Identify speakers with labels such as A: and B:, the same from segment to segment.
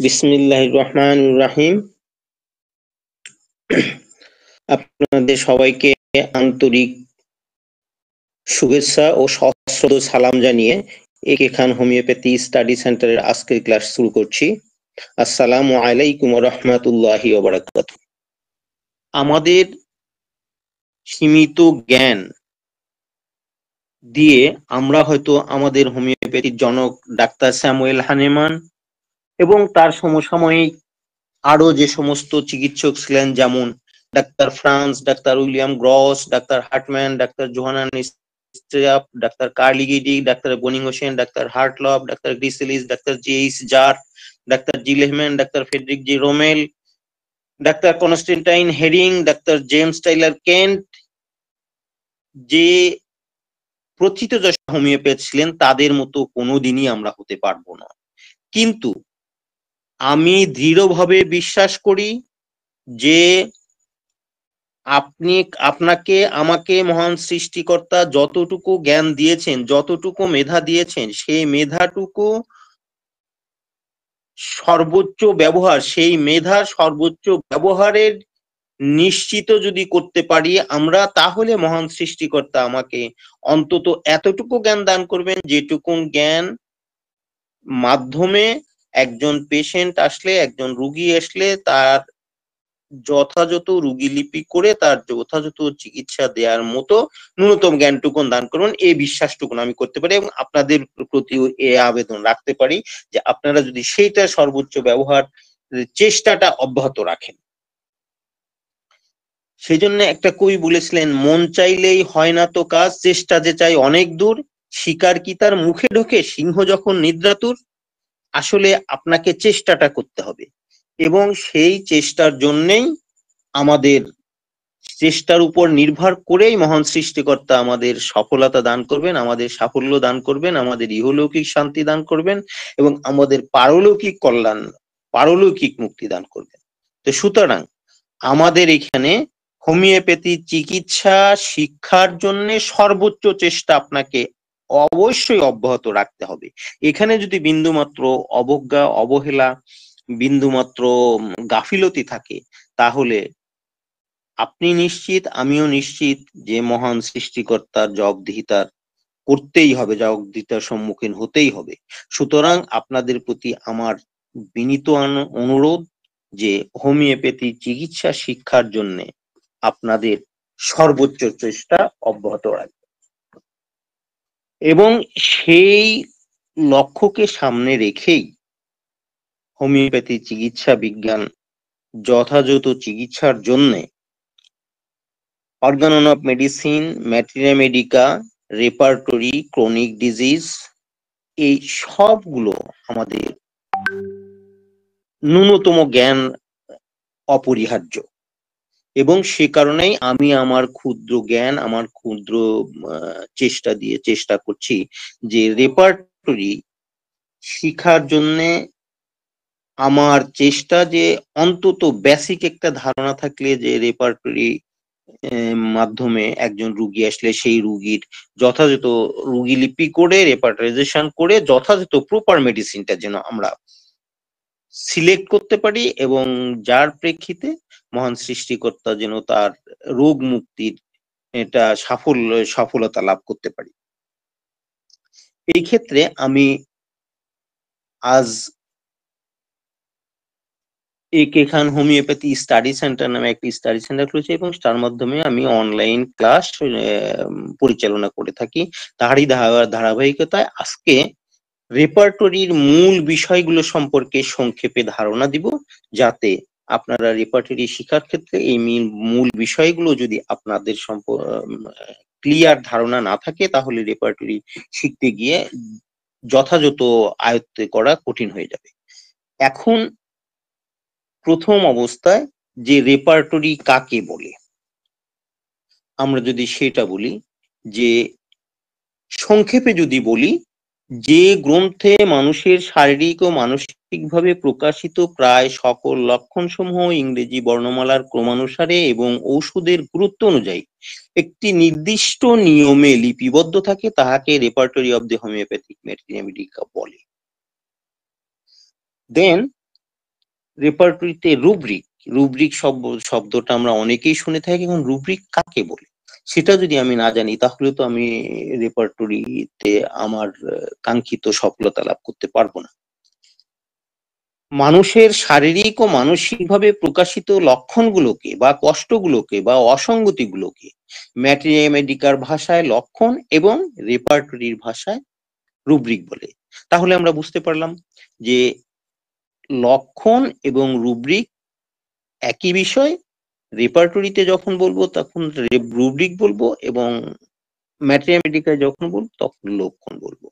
A: বিসমিল্লাহির রহমানির রহিম। আপনাদের সবাইকে আন্তরিক শুভেচ্ছা ও সশ্রদ্ধ সালাম জানিয়ে একে খান হোমিওপ্যাথি স্টাডি সেন্টারের আজকের ক্লাস শুরু করছি। আসসালামু আলাইকুম ওয়া রাহমাতুল্লাহি ওয়া বারাকাতুহু। আমাদের সীমিত জ্ঞান দিয়ে আমরা হয়তো আমাদের হোমিওপ্যাথির জনক ডাক্তার স্যামুয়েল হানেমান এবং তার সমসাময়িক আরো যে সমস্ত চিকিৎসক ছিলেন, যেমন doctor Franz, doctor William Gross, doctor Hartmann, doctor Johann Stapf, doctor কার্লিগিডি, doctor Boenninghausen, doctor Hartlaub, doctor Griesselich, doctor জেইস জার, ডাক্তার জিলেহম্যান, doctor Frederick G Rummel, doctor Constantine Hering, doctor James Tyler Kent, যে প্রথিতযশা homeopath ছিলেন, তাদের মতো কোনোদিনই আমরা হতে পারবো না। কিন্তু আমি দৃঢ়ভাবে বিশ্বাস করি যে আপনাকে আমাকে মহান সৃষ্টিকর্তা যতটুকু জ্ঞান দিয়েছেন, যতটুকু মেধা দিয়েছেন, সেই মেধাটুকু সর্বোচ্চ ব্যবহার, সেই মেধার সর্বোচ্চ ব্যবহারের নিশ্চিত যদি করতে পারি আমরা, তাহলে মহান সৃষ্টিকর্তা আমাকে অন্তত এতটুকু জ্ঞান দান করবেন, যেটুকু জ্ঞান মাধ্যমে একজন পেশেন্ট আসলে, একজন রুগী আসলে তার যথাযথ রুগীলিপি করে তার যথাযথ চিকিৎসা দেওয়ার মতো ন্যূনতম জ্ঞানটুকুন দান করবেন, এই বিশ্বাসটুকুন আমি করতে পারি এবং আপনাদের প্রতিও এ আবেদন রাখতে পারি যে আপনারা যদি সেইটা সর্বোচ্চ ব্যবহার চেষ্টাটা অব্যাহত রাখেন। সেই জন্য একটা কবি বলেছিলেন, মন চাইলেই হয় না তো কাজ, চেষ্টা যে চাই অনেক দূর, শিকার কি তার মুখে ঢোকে, সিংহ যখন নিদ্রাতুর। আসলে আপনাকে চেষ্টাটা করতে হবে এবং সেই চেষ্টার জন্যেই আমাদের চেষ্টার উপর নির্ভর করেই মহান সৃষ্টিকর্তা আমাদের সফলতা দান করবেন, আমাদের সাফল্য দান করবেন, আমাদের ইহলৌকিক শান্তি দান করবেন এবং আমাদের পারলৌকিক কল্যাণ, পারলৌকিক মুক্তি দান করবেন। তো সুতরাং আমাদের এখানে হোমিওপ্যাথি চিকিৎসা শিক্ষার জন্য সর্বোচ্চ চেষ্টা আপনাকে অবশ্যই অব্যাহত রাখতে হবে। এখানে যদি বিন্দুমাত্র অবজ্ঞা, অবহেলা, বিন্দুমাত্র গাফিলতি থাকে, তাহলে আপনি নিশ্চিত, আমিও নিশ্চিত যে মহান সৃষ্টিকর্তার জবাবদিহিতার করতেই হবে, জবাবদিহিতার সম্মুখীন হতেই হবে। সুতরাং আপনাদের প্রতি আমার বিনীত অনুরোধ যে হোমিওপ্যাথি চিকিৎসা শিক্ষার জন্য আপনাদের সর্বোচ্চ চেষ্টা অব্যাহত রাখবে এবং সেই লক্ষ্যকে সামনে রেখেই হোমিওপ্যাথি চিকিৎসা বিজ্ঞান যথাযথ চিকিৎসার জন্য organon of medicine, materia medica, repertory, chronic disease, এই সবগুলো আমাদের ন্যূনতম জ্ঞান অপরিহার্য এবং সে কারণেই আমি আমার ক্ষুদ্র জ্ঞান, আমার ক্ষুদ্র চেষ্টা দিয়ে চেষ্টা করছি যে রেপার্টরি শিখার জন্যে আমার চেষ্টা যে অন্তত বেসিক একটা ধারণা থাকলে যে রেপার্টরি মাধ্যমে একজন রুগী আসলে সেই রুগীর যথাযথ রুগীলিপি করে রেপার্টারাইজেশন করে যথাযথ প্রপার মেডিসিনটা যেন আমরা সিলেক্ট করতে পারি এবং যার প্রেক্ষিতে মহান সৃষ্টিকর্তা যেন তার রোগ মুক্তির এটা সফলতা লাভ করতে পারি। এই ক্ষেত্রে আমি আজ একে খান হোমিওপ্যাথি স্টাডি সেন্টার নামে একটি স্টাডি সেন্টার খুলেছি এবং তার মাধ্যমে আমি অনলাইন ক্লাস পরিচালনা করে থাকি। তারই ধারাবাহিকতায় আজকে রেপার্টরির মূল বিষয়গুলো সম্পর্কে সংক্ষেপে ধারণা দিব, যাতে আপনারা রেপার্টরি শিক্ষার ক্ষেত্রে এই মূল বিষয়গুলো যদি আপনাদের ক্লিয়ার ধারণা না থাকে, তাহলে রেপার্টরি শিখতে গিয়ে যথাযথ আয়ত্ত করা কঠিন হয়ে যাবে। এখন প্রথম অবস্থায় যে রেপার্টরি কাকে বলে, আমরা যদি সেটা বলি, যে সংক্ষেপে যদি বলি, যে গ্রন্থে মানুষের শারীরিক ও মানসিকভাবে প্রকাশিত প্রায় সকল লক্ষণসমূহ ইংরেজি বর্ণমালার ক্রমানুসারে এবং ঔষধের গুরুত্ব অনুযায়ী একটি নির্দিষ্ট নিয়মে লিপিবদ্ধ থাকে, তাহাকে repertory of the homeopathic materia medica বলে। দেন রেপার্টরিতে রুব্রিক, রুব্রিক শব্দটা আমরা অনেকেই শুনে থাকি, এবং রুব্রিক কাকে বলে সেটা যদি আমি না জানি, তাহলে তো আমি রেপার্টরিতে আমার কাঙ্ক্ষিত সফলতা লাভ করতে পারবো না। মানুষের শারীরিক ও মানসিকভাবে প্রকাশিত লক্ষণগুলোকে বা কষ্টগুলোকে বা অসঙ্গতিগুলোকে ম্যাথমেটিকার ভাষায় লক্ষণ এবং রেপার্টরির ভাষায় রুব্রিক বলে। তাহলে আমরা বুঝতে পারলাম যে লক্ষণ এবং রুব্রিক একই বিষয়। রেপার্টরিতে যখন বলবো তখন রুব্রিক বলবো, এবং ম্যাথমেটিকায় যখন বলবো তখন লক্ষণ বলবো।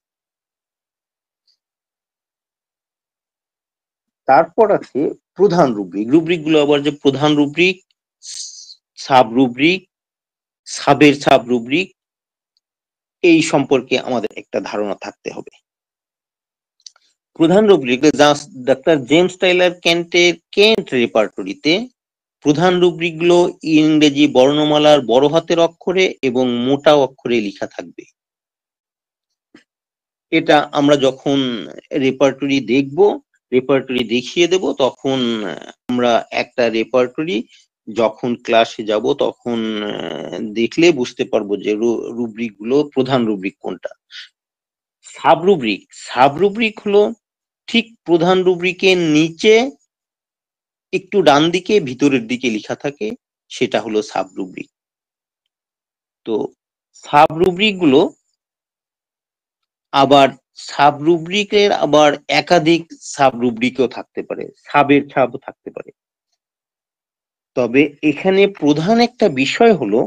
A: তারপর আছে প্রধান রুব্রিক। রুব্রিক গুলো আবার যে প্রধান রুব্রিক, সাব রুব্রিক, সাবের সাব রুব্রিক, এই সম্পর্কে আমাদের একটা ধারণা থাকতে হবে। প্রধান রুব্রিক, ডাক্তার জেমস টাইলার কেন্টের কেন্ট রেপার্টরিতে প্রধান রুব্রিক গুলো ইংরেজি বর্ণমালার বড় হাতের অক্ষরে এবং মোটা অক্ষরে লেখা থাকবে। এটা আমরা যখন রেপার্টরি দেখব, রেপার্টরি দেখিয়ে দেব, তখন আমরা একটা রেপার্টরি যখন ক্লাসে যাব তখন দেখলে বুঝতে পারবো যে রুব্রিক গুলো প্রধান রুব্রিক কোনটা। সাব রুব্রিক, সাব রুব্রিক হলো ঠিক প্রধান রুব্রিকের নিচে একটু ডান দিকে ভিতরের দিকে লেখা থাকে, সেটা হলো সাব রুব্রিক। তো সাব রুব্রিক গুলো আবার সাব রুব্রিকের আবার একাধিক সাব রুব্রিকও থাকতে পারে, সাবের সাব থাকতে পারে। তবে এখানে প্রধান একটা বিষয় হলো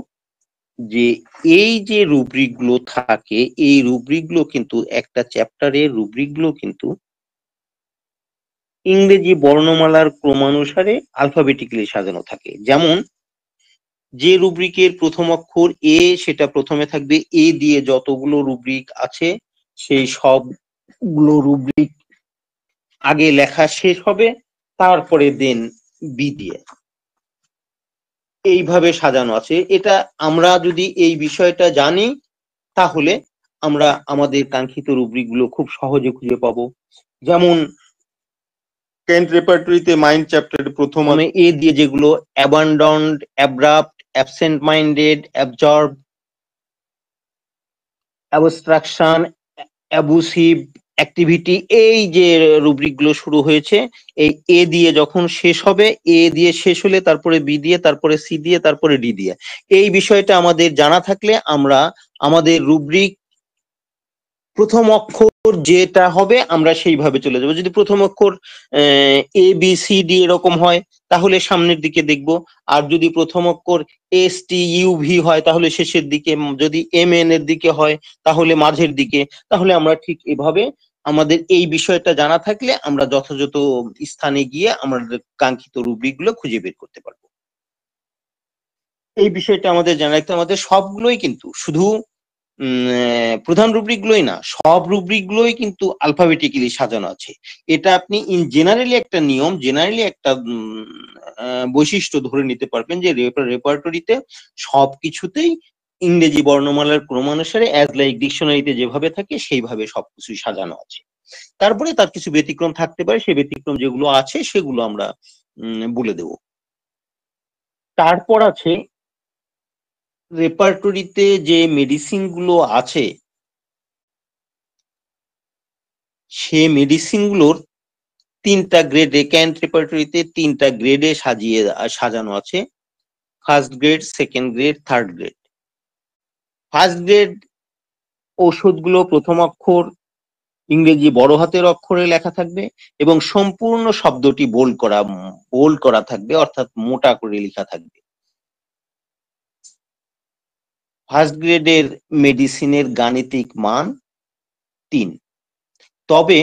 A: যে এই যে রুব্রিক গুলো থাকে, এই রুব্রিক গুলো কিন্তু একটা চ্যাপ্টারের রুব্রিক গুলো কিন্তু ইংরেজি বর্ণমালার ক্রমানুসারে আলফাবেটিক্যালি সাজানো থাকে। যেমন যে রুব্রিকের প্রথম অক্ষর এ, সেটা প্রথমে থাকবে এ দিয়ে যতগুলো রুব্রিক আছে সেই সবগুলো রুব্রিক আগে লেখা শেষ হবে, তারপরে দেন বি দিয়ে, এইভাবে সাজানো আছে। এটা আমরা যদি এই বিষয়টা জানি, তাহলে আমরা আমাদের কাঙ্ক্ষিত রুব্রিক গুলো খুব সহজে খুঁজে পাবো। যেমন কেন্ট রেপার্টরিতে মাইন্ড চ্যাপ্টারের প্রথম এ দিয়ে যেগুলো abandoned, abrupt, absent minded, absorb, abstraction, abusive, activity, এই যে রুব্রিক গুলো শুরু হয়েছে, এই এ দিয়ে যখন শেষ হবে, এ দিয়ে শেষ হলে তারপরে বি দিয়ে, তারপরে সি দিয়ে, তারপরে ডি দিয়ে, এই বিষয়টা আমাদের জানা থাকলে আমরা আমাদের রুব্রিক প্রথম অক্ষর যেটা হবে আমরা সেইভাবে চলে যাবো। যদি প্রথম অক্ষর এ বি সি ডি এরকম হয় তাহলে সামনের দিকে দেখব, আর যদি প্রথম অক্ষর এস টি ইউ ভি হয় তাহলে শেষের দিকে, যদি এম এন এর দিকে হয় তাহলে মাঝের দিকে। তাহলে আমরা ঠিক এভাবে আমাদের এই বিষয়টা জানা থাকলে আমরা যথাযথ স্থানে গিয়ে আমাদের কাঙ্ক্ষিত রুব্রিক গুলো খুঁজে বের করতে পারবো। এই বিষয়টা আমাদের জানা রাখতে, আমাদের সবগুলোই কিন্তু শুধু প্রধান রুব্রিক গুলোই না, সব রুব্রিক গুলোই কিন্তু আলফাবেটিক্যালি সাজানো আছে। এটা আপনি ইন জেনারেলি একটা নিয়ম, জেনারেলি একটা বৈশিষ্ট্য ধরে নিতে পারবেন যে রেপার্টরিতে সবকিছুতেই ইংরেজি বর্ণমালার ক্রমানুসারে অ্যাজ লাইক ডিকশনারিতে যেভাবে থাকে সেইভাবে সবকিছুই সাজানো আছে। তারপরে তার কিছু ব্যতিক্রম থাকতে পারে, সেই ব্যতিক্রম যেগুলো আছে সেগুলো আমরা বলে দেব। তারপর আছে রেপার্টরিতে যে মেডিসিন গুলো আছে, সে মেডিসিন গুলোর তিনটা গ্রেডে, কেন্ট রেপার্টরিতে তিনটা গ্রেডে সাজানো আছে: first grade, second grade, third grade. First grade ওষুধগুলো প্রথম অক্ষর ইংরেজি বড় হাতের অক্ষরে লেখা থাকবে এবং সম্পূর্ণ শব্দটি বোল্ড করা থাকবে, অর্থাৎ মোটা করে লেখা থাকবে। ফার্স্ট গ্রেডের মেডিসিনের গাণিতিক মান 3। তবে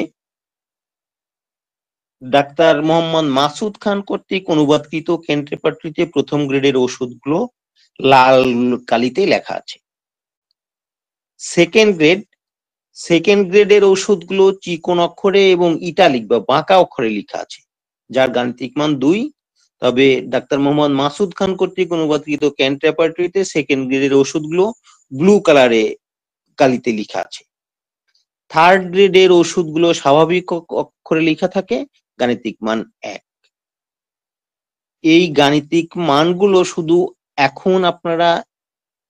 A: ডাক্তার মোহাম্মদ মাসুদ খান কর্তৃক অনুবাদকৃত কেন্ট রেপার্টরিতে প্রথম গ্রেডের ওষুধগুলো লাল কালিতে লেখা আছে। সেকেন্ড গ্রেডের ওষুধগুলো চিকন অক্ষরে এবং ইটালিক বা বাঁকা অক্ষরে লেখা আছে, যার গাণিতিক মান 2। তবে ডাক্তার মোহাম্মদ মাসুদ খান কর্তৃক অনুবাদকৃত কেন্ট রেপার্টরিতে সেকেন্ড গ্রেডের ওষুধগুলো ব্লু কালিতে লেখা আছে। থার্ড গ্রেডের ওষুধগুলো স্বাভাবিক অক্ষরে লেখা থাকে, গাণিতিক মান 1। এই গাণিতিক মানগুলো শুধু এখন আপনারা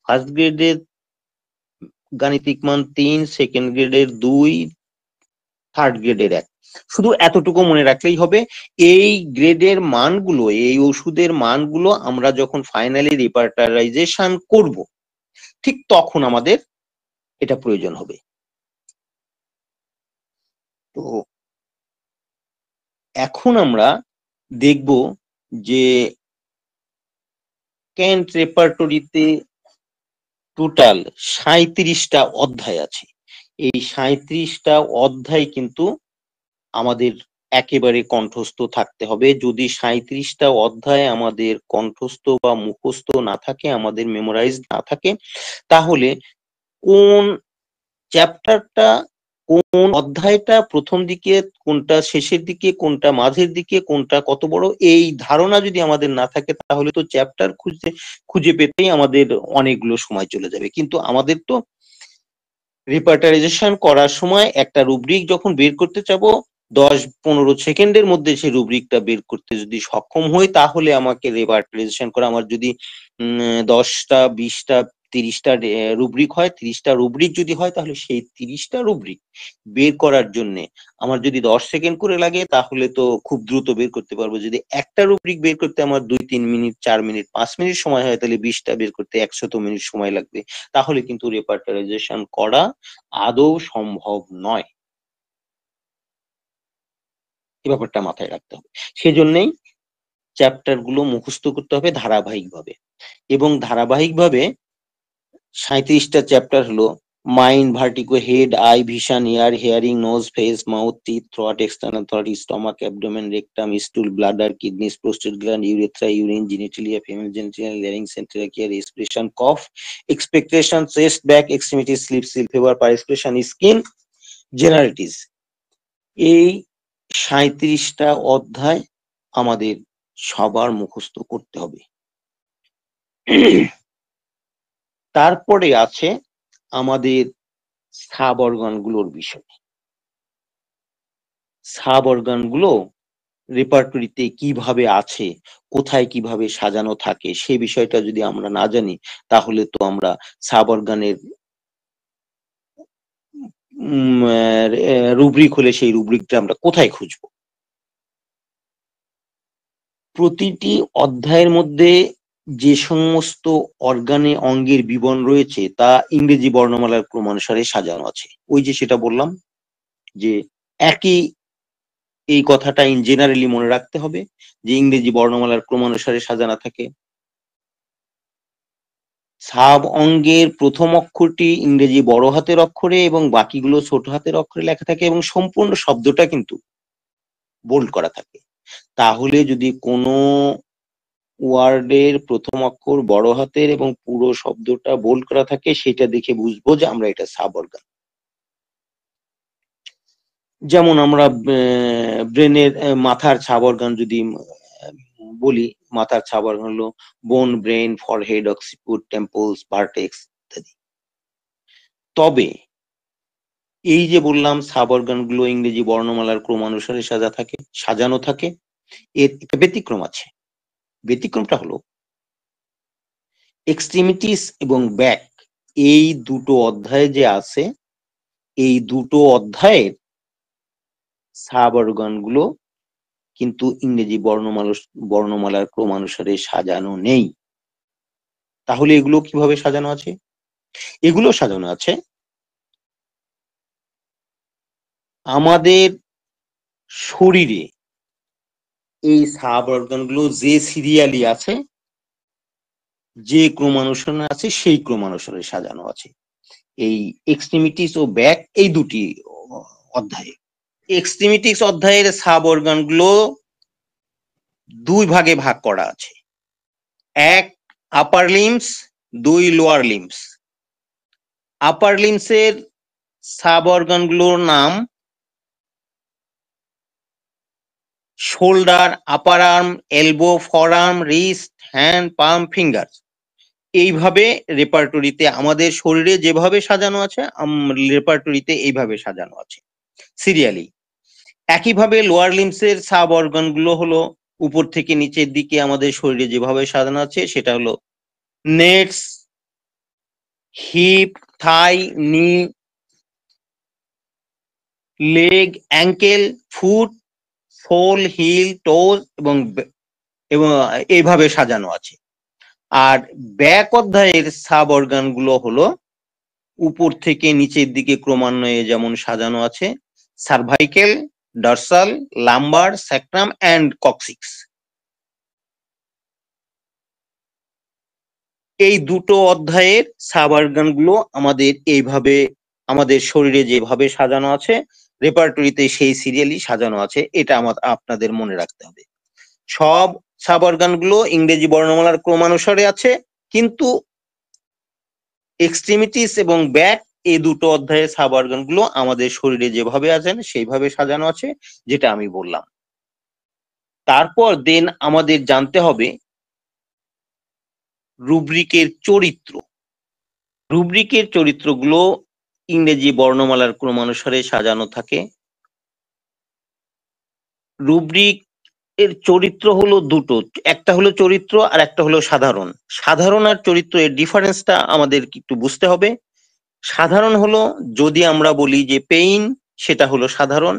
A: ফার্স্ট গ্রেডের গাণিতিক মান 3, সেকেন্ড গ্রেডের 2, থার্ড গ্রেডের 1, শুধু এতটুকু মনে রাখলেই হবে। এই গ্রেডের মানগুলো, এই ওষুধের মানগুলো আমরা যখন ফাইনালি রিপার্টারাইজেশন করব, ঠিক তখন আমাদের এটা প্রয়োজন হবে। তো এখন আমরা দেখব যে কেন্ট রেপার্টরিতে টোটাল 37টা অধ্যায় আছে। এই 37টা অধ্যায় কিন্তু আমাদের একেবারে কণ্ঠস্থ থাকতে হবে। যদি 37টা অধ্যায় আমাদের কণ্ঠস্থ বা মুখস্থ না থাকে, আমাদের মেমোরাইজ না থাকে, তাহলে কোন চ্যাপ্টারটা, কোন অধ্যায়টা প্রথম দিকে, কোনটা শেষের দিকে, কোনটা মাঝের দিকে, কোনটা কত বড়, এই ধারণা যদি আমাদের না থাকে, তাহলে তো চ্যাপ্টার খুঁজে পেতেই আমাদের অনেকগুলো সময় চলে যাবে। কিন্তু আমাদের তো রিপার্টারাইজেশন করার সময় একটা রুব্রিক যখন বের করতে চাবো, 10-15 সেকেন্ডের মধ্যে সেই রুব্রিকটা বের করতে যদি সক্ষম হই, তাহলে আমাকে রিপার্টারাইজেশন করা, আমার যদি 10টা, 20টা, 30টা রুব্রিক হয়, 30টা রুব্রিক যদি হয়, তাহলে সেই 30টা রুব্রিক বের করার জন্য আমার যদি 10 সেকেন্ড করে লাগে, তাহলে তো খুব দ্রুত বের করতে পারবো। যদি একটা রুব্রিক বের করতে আমার 2-3 মিনিট, 4 মিনিট, 5 মিনিট সময় হয়, তাহলে 20টা বের করতে 100 মিনিট সময় লাগবে। তাহলে কিন্তু রিপার্টারাইজেশন করা আদৌ সম্ভব নয়। এই ব্যাপারটা মাথায় রাখতে হবে। সেজন্যই চ্যাপ্টার গুলো মুখস্থ করতে হবে ধারাবাহিকভাবে, এবং ধারাবাহিকভাবে 37টা চ্যাপ্টার হলো mind, vertigo, head, eye, vision, ear, hearing, nose, face, mouth, teeth, throat, external throat, stomach, abdomen, rectum, stool, bladder, kidneys, prostate gland, urethra, urine, genitalia, female genitalia, larynx, and trachea, respiration, cough, expectation, chest, back, extremity, sleep, fever, perspiration, skin, generalities. এই 37টা অধ্যায় আমাদের সবার মুখস্থ করতে হবে। তারপরে আছে আমাদের সাব অর্গানগুলোর বিষয়। সাব অর্গানগুলো রেপার্টরিতে কিভাবে আছে, কোথায় কিভাবে সাজানো থাকে, সে বিষয়টা যদি আমরা না জানি, তাহলে তো আমরা সাব অর্গানের রুব্রিক হলে সেই রুব্রিকটা আমরা কোথায় খুঁজবো? প্রতিটি অধ্যায়ের মধ্যে যে সমস্ত অঙ্গের বিবরণ রয়েছে, তা ইংরেজি বর্ণমালার ক্রমানুসারে সাজানো আছে। ওই যে সেটা বললাম যে একই, এই কথাটা ইন জেনারেলি মনে রাখতে হবে যে ইংরেজি বর্ণমালার ক্রমানুসারে সাজানো থাকে। সাব অঙ্গের প্রথম অক্ষরটি ইংরেজি বড় হাতের অক্ষরে এবং বাকিগুলো ছোট হাতের অক্ষরে লেখা থাকে, এবং সম্পূর্ণ শব্দটা কিন্তু বোল্ড করা থাকে। তাহলে যদি কোনো ওয়ার্ডের প্রথম অক্ষর বড় হাতের এবং পুরো শব্দটা বোল্ড করা থাকে, সেটা দেখে বুঝবো যে আমরা এটা সাব অর্গান। যেমন আমরা ব্রেনের মাথার সাব অর্গান যদি বলি, মাথার সাব অর্গান হলো বোন, ব্রেন, ফরহেড, অক্সিপিউট, টেম্পলস, ভার্টেক্স ইত্যাদি। তবে এই যে বললাম সাব অর্গান গুলো ইংরেজি বর্ণমালার ক্রমানুসারে সাজানো থাকে, এর একটা ব্যতিক্রম আছে। ব্যতিক্রমটা হলো এক্সট্রিমিটিস এবং ব্যাক, এই দুটো অধ্যায়ে যে আছে, এই দুটো অধ্যায়ের সাব অর্গান গুলো কিন্তু ইংরেজি বর্ণমালার ক্রমানুসারে সাজানো নেই। তাহলে এগুলো কিভাবে সাজানো আছে? এগুলো সাজানো আছে আমাদের শরীরে, এই সাব অর্গান গুলো যে সিরিয়ালি আছে, যে ক্রমানুসারে আছে, সেই ক্রমানুসারে সাজানো আছে এই এক্সট্রিমিটিস ও ব্যাক, এই দুটি অধ্যায়ে। এক্সট্রিমিটিস অধ্যায়ের সাব অর্গান গুলো দুই ভাগে ভাগ করা আছে। এক, আপার লিম্স, দুই, লোয়ার লিম্স। আপার লিম্সের সাব অর্গান গুলোর নাম shoulder, upper arm, elbow, forearm, wrist, hand, palm, finger. এইভাবে রেপার্টরিতে আমাদের শরীরে যেভাবে সাজানো আছে, রেপার্টরিতে এইভাবে সাজানো আছে সিরিয়ালি। একইভাবে লোয়ার লিম্সের সাব অর্গান গুলো হলো উপর থেকে নিচের দিকে আমাদের শরীরে যেভাবে সাজানো আছে সেটা হলো নেটস, hip, thigh, knee, leg, ankle, foot, sole, heel, toes এবং এইভাবে সাজানো আছে। আর ব্যাক অধ্যায়ের সাব অর্গান গুলো হলো উপর থেকে নিচের দিকে ক্রমান্বয়ে যেমন সাজানো আছে cervical, dorsal, lumbar, sacrum and coccyx. এই দুটো অধ্যায়ের সাব অর্গান গুলো আমাদের এইভাবে আমাদের শরীরে যেভাবে সাজানো আছে রেপার্টরিতে সেই সিরিয়ালি সাজানো আছে, এটা আপনাদের মনে রাখতে হবে। সব সাব অর্গান গুলো ইংরেজি বর্ণমালার ক্রমানুসারে আছে, কিন্তু এক্সট্রিমিটিস এবং ব্যাক এই দুটো অধ্যায়ের সাব অর্গান গুলো আমাদের শরীরে যেভাবে আছেন সেইভাবে সাজানো আছে, যেটা আমি বললাম। তারপর দেন আমাদের জানতে হবে রুব্রিকের চরিত্র। রুব্রিকের চরিত্রগুলো ইংরেজি বর্ণমালার ক্রমানুসারে সাজানো থাকে। রুব্রিক এর চরিত্র হলো দুটো, একটা হলো চরিত্র আর একটা হলো সাধারণ। সাধারণ আর চরিত্র এর ডিফারেন্সটা আমাদের একটু বুঝতে হবে। সাধারণ হলো যদি আমরা বলি যে পেইন, সেটা হলো সাধারণ।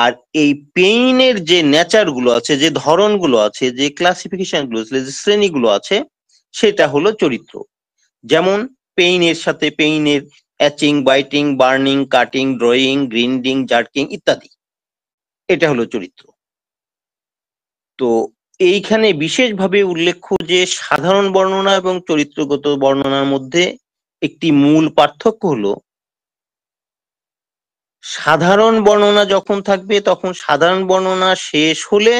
A: আর এই পেইনের যে নেচার গুলো আছে, যে ধরনগুলো আছে, যে ক্লাসিফিকেশন গুলো আছে, যে শ্রেণীগুলো আছে, সেটা হলো চরিত্র। যেমন পেইনের সাথে পেইনের aching, biting, burning, cutting, drawing, grinding, jerking ইত্যাদি, এটা হলো চরিত্র। তো এইখানে বিশেষভাবে উল্লেখ্য যে সাধারণ বর্ণনা এবং চরিত্রগত বর্ণনার মধ্যে একটি মূল পার্থক্য হলো সাধারণ বর্ণনা যখন থাকবে তখন সাধারণ বর্ণনা শেষ হলে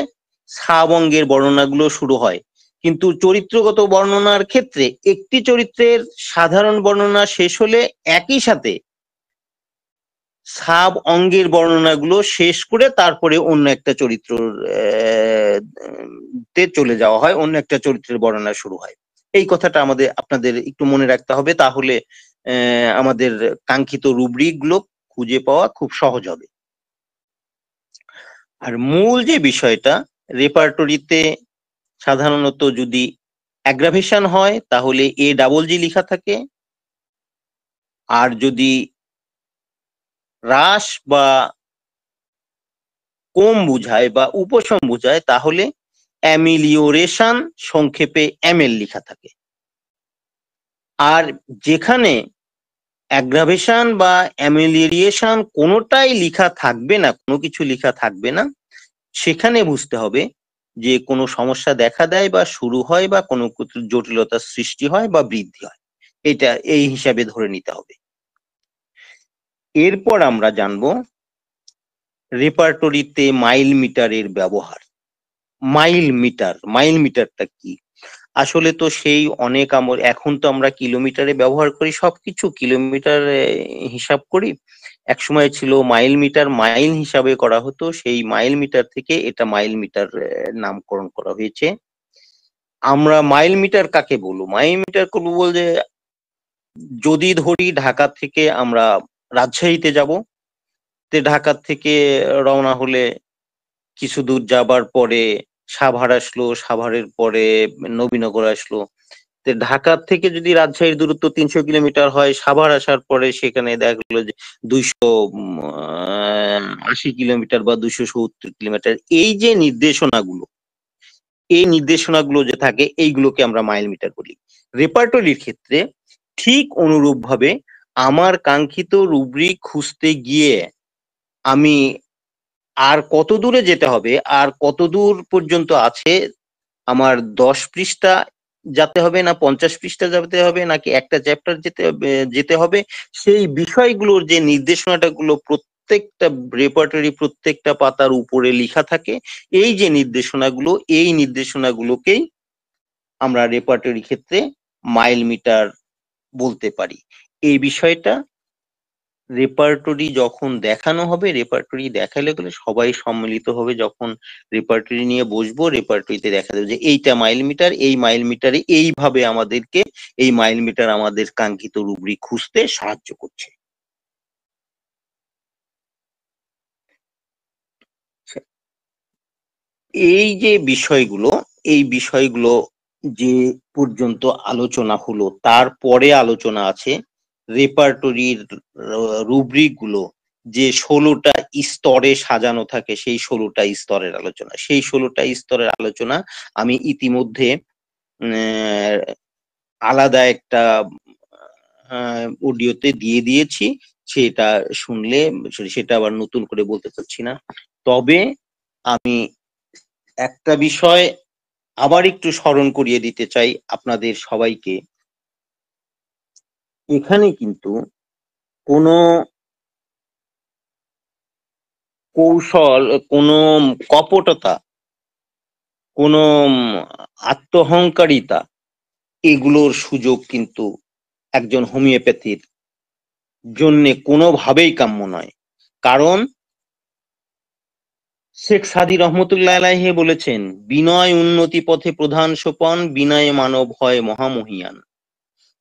A: সাব অঙ্গের বর্ণনাগুলো শুরু হয়, কিন্তু চরিত্রগত বর্ণনার ক্ষেত্রে একটি চরিত্রের সাধারণ বর্ণনা শেষ হলে একই সাথে সাব অঙ্গের বর্ণনাগুলো শেষ করে তারপরে অন্য একটা চরিত্র তে চলে যাওয়া হয়, অন্য একটা চরিত্রের বর্ণনা শুরু হয়। এই কথাটা আপনাদের একটু মনে রাখতে হবে, তাহলে আমাদের কাঙ্ক্ষিত রুব্রিক গুলো খুঁজে পাওয়া খুব সহজ হবে। আর মূল যে বিষয়টা, রেপার্টরিতে সাধারণত যদি অ্যাগ্রাভেশন হয় তাহলে AGG লেখা থাকে, আর যদি হ্রাস বা কম বুঝায় বা উপশম বুঝায় তাহলে অ্যামিলিওরেশন, সংক্ষেপে ML লেখা থাকে। আর যেখানে অ্যাগ্রাভেশন বা অ্যামিলিয়েশন কোনোটাই লেখা থাকবে না, কোনো কিছু লেখা থাকবে না, সেখানে বুঝতে হবে যে কোনো সমস্যা দেখা দেয় বা শুরু হয় বা কোনো জটিলতার সৃষ্টি হয় বা বৃদ্ধি হয়, এটা এই হিসাবে ধরে নিতে হবে। এরপর আমরা জানবো রেপার্টরিতে মাইল মিটারের ব্যবহার। মাইল মিটারটা কি? আসলে তো সেই অনেক এখন তো আমরা কিলোমিটারে ব্যবহার করি, সবকিছু কিলোমিটার হিসাব করি। একসময় ছিল মাইল মিটার, মাইল হিসাবে করা হতো, সেই মাইল মিটার থেকে এটা মাইল মিটার নামকরণ করা হয়েছে। আমরা মাইল মিটার কাকে বলবো? মাইল মিটার করবো বলতে যদি ধরি ঢাকা থেকে আমরা রাজশাহীতে যাব, ঢাকা থেকে রওনা হলে কিছু দূর যাবার পরে সাভার আসলো, সাভারের পরে নবীনগর আসলো। ঢাকা থেকে যদি রাজশাহীর দূরত্ব 300 কিলোমিটার হয়, সাভার আসার পরে সেখানে দেখা গেলো যে 280 কিলোমিটার বা 270 কিলোমিটার। এই যে নির্দেশনাগুলো, এই নির্দেশনাগুলো যে থাকে এইগুলোকে আমরা মাইল মিটার বলি। রেপার্টরির ক্ষেত্রে ঠিক অনুরূপভাবে আমার কাঙ্ক্ষিত রুব্রিক খুঁজতে গিয়ে আমি আর কত দূরে যেতে হবে, আর কত দূর পর্যন্ত আছে, আমার 10 পৃষ্ঠা যেতে হবে না 50 পৃষ্ঠা যেতে হবে নাকি একটা চ্যাপ্টার যেতে হবে, সেই বিষয়গুলোর যে নির্দেশনাটা গুলো প্রত্যেকটা রেপার্টরি প্রত্যেকটা পাতার উপরে লেখা থাকে। এই যে নির্দেশনাগুলো, এই নির্দেশনাগুলোকেই আমরা রেপার্টরি ক্ষেত্রে মাইল মিটার বলতে পারি। এই বিষয়টা রেপার্টরি যখন দেখানো হবে, রেপার্টরি দেখালে গেলে সবাই সম্মিলিত হবে, যখন রেপার্টরি নিয়ে বসবো রেপার্টরিতে দেখা যাবে যে এইটা মাইল মিটার, এই মাইল মিটারে এইভাবে আমাদেরকে এই মাইল মিটার আমাদের কাঙ্ক্ষিত রুব্রিক খুঁজতে সাহায্য করছে। এই যে বিষয়গুলো, এই বিষয়গুলো যে পর্যন্ত আলোচনা হলো, তারপরে আলোচনা আছে রেপার্টরির রুব্রিক গুলো যে 16টা স্তরে সাজানো থাকে, সেই 16টা স্তরের আলোচনা। সেই 16টা স্তরের আলোচনা আমি ইতিমধ্যে আহ, আলাদা একটা অডিওতে দিয়ে দিয়েছি। সেটা শুনলে, সেটা আবার নতুন করে বলতে চাচ্ছি না। তবে আমি একটা বিষয় আবার একটু স্মরণ করিয়ে দিতে চাই আপনাদের সবাইকে। এখানে কিন্তু কোনো কৌশল, কোনো কপটতা, কোনো আত্মহংকারিতা, এগুলোর সুযোগ কিন্তু একজন হোমিওপ্যাথির জন্য কোনোভাবেই কাম্য নয়। কারণ শেখ সাদী রহমতুল্লাহ আলাইহি বলেছেন, বিনয় উন্নতি পথে প্রধান সোপান, বিনয়ে মানব হয় মহামহিয়ান।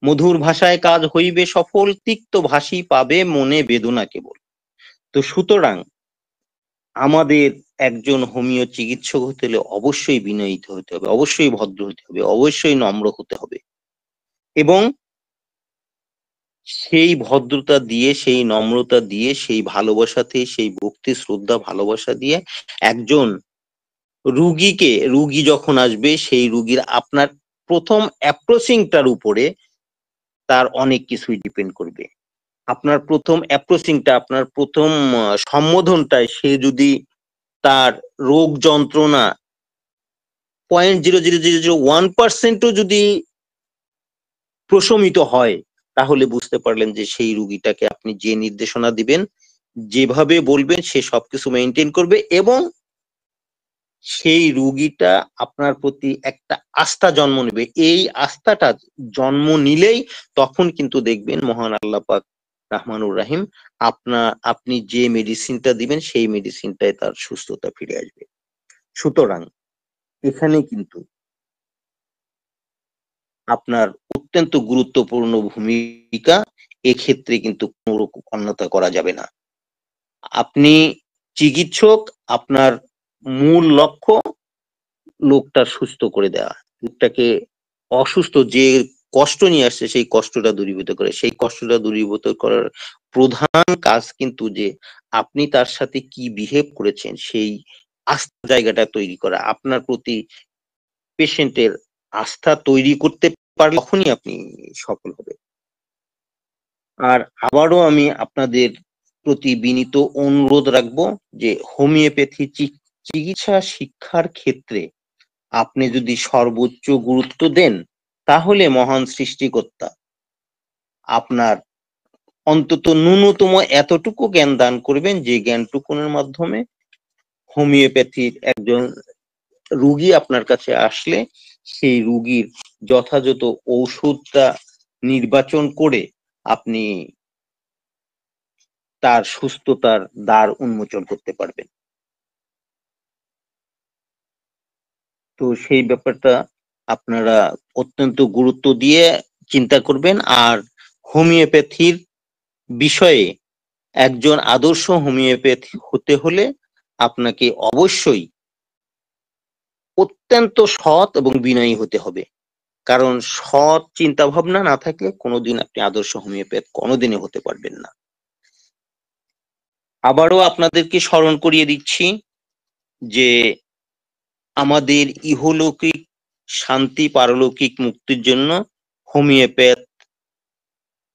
A: মধুর ভাষায় কাজ হইবে সফল, তিক্ত ভাষী পাবে মনে বেদনা কেবল। তো সুতরাং আমাদের একজন হোমিও চিকিৎসক হতে হলে অবশ্যই বিনয়িত হতে হবে, অবশ্যই ভদ্র হতে হবে, অবশ্যই নম্র হতে হবে। এবং সেই ভদ্রতা দিয়ে, সেই নম্রতা দিয়ে, সেই ভালোবাসাতে, সেই ভক্তি শ্রদ্ধা ভালোবাসা দিয়ে একজন রুগীকে, রুগী যখন আসবে সেই রুগীর আপনার প্রথম অ্যাপ্রোচিংটার উপরে তার অনেক কিছুই ডিপেন্ড করবে। আপনার প্রথম অ্যাপ্রোচিংটা, আপনার প্রথম সম্বোধনটায় সে যদি তার রোগ যন্ত্রণা 0.00001%ও যদি প্রশমিত হয়, তাহলে বুঝতে পারলেন যে সেই রুগীটাকে আপনি যে নির্দেশনা দিবেন, যেভাবে বলবেন, সে সবকিছু মেনটেন করবে এবং সেই রুগীটা আপনার প্রতি একটা আস্থা জন্ম নেবে। এই আস্থাটা জন্ম নিলেই তখন কিন্তু দেখবেন মহান আল্লাহ পাক রাহমানুর রাহিম আপনি যে মেডিসিনটা দিবেন সেই মেডিসিনটায় তার সুস্থতা ফিরে আসবে। সুতরাং এখানে কিন্তু আপনার অত্যন্ত গুরুত্বপূর্ণ ভূমিকা, এক্ষেত্রে কিন্তু কোনো রকম অন্যথা করা যাবে না। আপনি চিকিৎসক, আপনার মূল লক্ষ্য লোকটা সুস্থ করে দেওয়া, লোকটাকে অসুস্থ যে কষ্ট নিয়ে আসছে সেই কষ্টটা দূরীভূত করে। সেই কষ্টটা দূরীভূত করার প্রধান কাজ কিন্তু যে আপনি তার সাথে কি বিহেভ করেছেন, সেই আস্থা জায়গাটা তৈরি করা। আপনার প্রতি পেশেন্টের আস্থা তৈরি করতে পারলে তখনই আপনি সফল হবে। আর আবারও আমি আপনাদের প্রতি বিনীত অনুরোধ রাখবো যে হোমিওপ্যাথি চিকিৎসা শিক্ষার ক্ষেত্রে আপনি যদি সর্বোচ্চ গুরুত্ব দেন, তাহলে মহান সৃষ্টিকর্তা আপনার অন্তত ন্যূনতম এতটুকু জ্ঞান দান করবেন, যে জ্ঞানটুকুনের মাধ্যমে হোমিওপ্যাথির একজন রুগী আপনার কাছে আসলে সেই রুগীর যথাযথ ঔষধটা নির্বাচন করে আপনি তার সুস্থতার দ্বার উন্মোচন করতে পারবেন। তো সেই ব্যাপারটা আপনারা অত্যন্ত গুরুত্ব দিয়ে চিন্তা করবেন। আর হোমিওপ্যাথির বিষয়ে একজন আদর্শ হোমিওপ্যাথি হতে হলে আপনাকে অবশ্যই অত্যন্ত সৎ এবং বিনয়ী হতে হবে। কারণ সৎ চিন্তা ভাবনা না থাকলে কোনোদিন আপনি আদর্শ হোমিওপ্যাথ কোনোদিনই হতে পারবেন না। আবারও আপনাদেরকে স্মরণ করিয়ে দিচ্ছি যে আমাদের ইহলৌকিক শান্তি, পারলৌকিক মুক্তির জন্য হোমিওপ্যাথ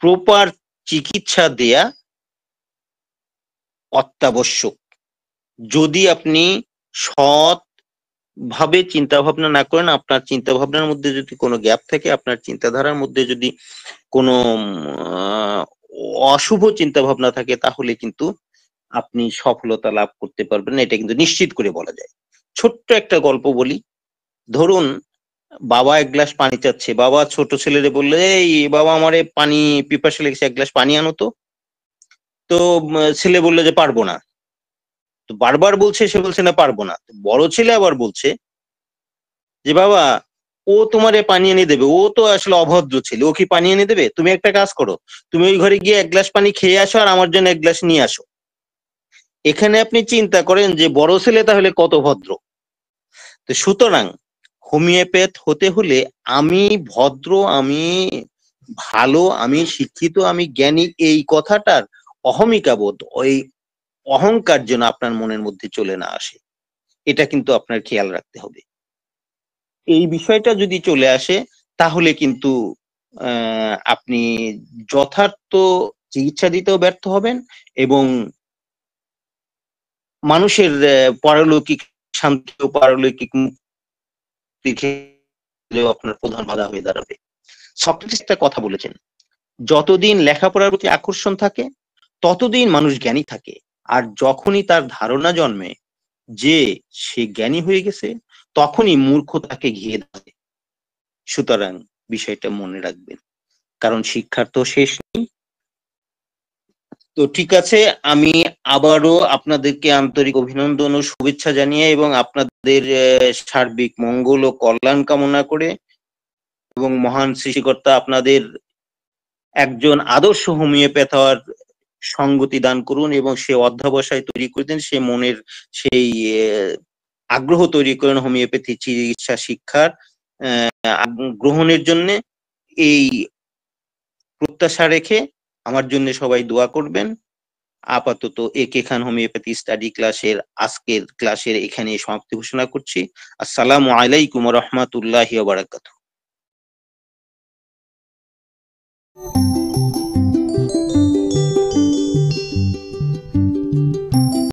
A: প্রপার চিকিৎসা দেয়া অত্যাবশ্যক। যদি আপনি সৎ ভাবে চিন্তা ভাবনা না করেন, আপনার চিন্তা ভাবনার মধ্যে যদি কোনো গ্যাপ থাকে, আপনার চিন্তাধারার মধ্যে যদি কোনো অশুভ চিন্তা ভাবনা থাকে, তাহলে কিন্তু আপনি সফলতা লাভ করতে পারবেন না, এটা কিন্তু নিশ্চিত করে বলা যায়। ছোট্ট একটা গল্প বলি। ধরুন বাবা এক গ্লাস পানি চাচ্ছে, বাবা ছোট ছেলেরে বললে, এই বাবা আমারে পানি পিপাসা লেগেছে, এক গ্লাস পানি আনো তো। তো ছেলে বললো যে পারবো না। তো বারবার বলছে, সে বলছে না পারবো না। বড় ছেলে আবার বলছে যে বাবা, ও তোমারে পানি এনে দেবে, ও তো আসলে অভদ্র ছেলে, ও কি পানি এনে দেবে? তুমি একটা কাজ করো, তুমি ওই ঘরে গিয়ে এক গ্লাস পানি খেয়ে আসো আর আমার জন্য এক গ্লাস নিয়ে আসো। এখানে আপনি চিন্তা করেন যে বড় ছেলে তাহলে কত ভদ্র। তো সুতরাং হোমিওপ্যাথ হতে হলে আমি ভদ্র, আমি ভালো, আমি শিক্ষিত, আমি জ্ঞানী, এই কথাটার অহমিকা বোধ, ওই অহংকার যেন আপনার মনের মধ্যে চলে না আসে, এটা কিন্তু আপনার খেয়াল রাখতে হবে। এই বিষয়টা যদি চলে আসে তাহলে কিন্তু আপনি যথার্থ চিকিৎসা দিতেও ব্যর্থ হবেন এবং মানুষের পারলৌকিক শান্তি ও পারলৌকিক মুক্তির ক্ষেত্রেও আপনার প্রধান বাধা হয়ে দাঁড়াবে। সক্রেটিস একটা কথা বলেছেন, যতদিন লেখাপড়ার প্রতি আকর্ষণ থাকে ততদিন মানুষ জ্ঞানী থাকে, আর যখনই তার ধারণা জন্মে যে সে জ্ঞানী হয়ে গেছে তখনই মূর্খ তাকে ঘিরে ধরে। সুতরাং বিষয়টা মনে রাখবেন, কারণ শিক্ষার তো শেষ নেই। তো ঠিক আছে, আমি আবারও আপনাদেরকে আন্তরিক অভিনন্দন ও শুভেচ্ছা জানিয়ে এবং আপনাদের সার্বিক মঙ্গল ও কল্যাণ কামনা করে এবং মহান সৃষ্টিকর্তা আপনাদের একজন আদর্শ হোমিওপ্যাথ হওয়ার সঙ্গতি দান করুন এবং সে অধ্যবসায় তৈরি করে দেন, সে মনের সেই আগ্রহ তৈরি করেন হোমিওপ্যাথি চিকিৎসা শিক্ষার গ্রহণের জন্য। এই প্রত্যাশা রেখে আমার জন্য সবাই দোয়া করবেন। আপাতত একে খান হোমিওপ্যাথি স্টাডি ক্লাসের আজকের ক্লাসের এখানে সমাপ্তি ঘোষণা করছি। আসসালামু আলাইকুম ওয়া রাহমাতুল্লাহি ওয়া বারাকাতুহু।